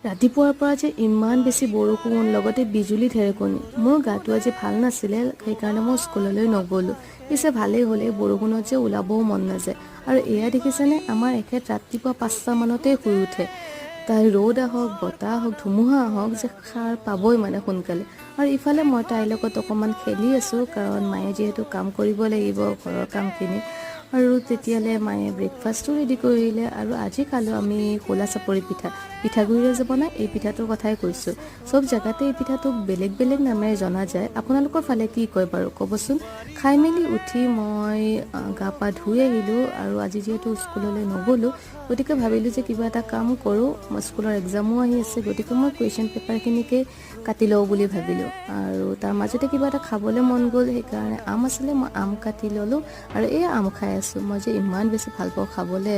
ৰাতিপুৱাৰ পৰা যে ইমান বেছি বৰষুণ লগতে বিজুলী ঢেৰেকণি মোৰ গাটো আজি ভাল নাছিলে সেইকাৰণে মই স্কুললৈ নগ'লোঁ পিছে ভালেই হ'লে বৰষুণত যে ওলাবও মন নাযায় আৰু এয়া দেখিছেনে আমাৰ এখেত ৰাতিপুৱা 5টা মানতে শুই উঠে তাই ৰ'দ আহক বতাহ আহক ধুমুহা আহক যে সাৰ পাবই মানে সোনকালে আৰু ইফালে মই তাইৰ লগত অকণমান খেলি আছোঁ কাৰণ মায়ে যিহেতু কাম কৰিব লাগিব ঘৰৰ কামখিনি আৰু তেতিয়ালে মায়ে ব্ৰেকফাষ্টো ৰেডি কৰিলে আৰু আজি খালোঁ আমি খোলা চাপৰি পিঠাগুড়িৰে যে বনায় এই পিঠাটোৰ কথাই কৈছোঁ চব জেগাতে এই পিঠাটোক বেলেগ বেলেগ নামেৰে জনা যায় আপোনালোকৰ ফালে কি কয় বাৰু ক'বচোন খাই মেলি উঠি মই গা পা ধুই আহিলোঁ আৰু আজি যিহেতু স্কুললৈ নগ'লোঁ গতিকে ভাবিলোঁ যে কিবা এটা কাম কৰোঁ মই স্কুলৰ এক্সামো আহি আছে গতিকে মই কুৱেশ্যন পেপাৰখিনিকে কাটি লওঁ বুলি ভাবিলোঁ আৰু তাৰ মাজতে কিবা এটা খাবলৈ মন গ'ল সেইকাৰণে আম আছিলে মই আম কাটি ল'লোঁ আৰু এই আম খাই আছোঁ মই যে ইমান বেছি ভাল পাওঁ খাবলৈ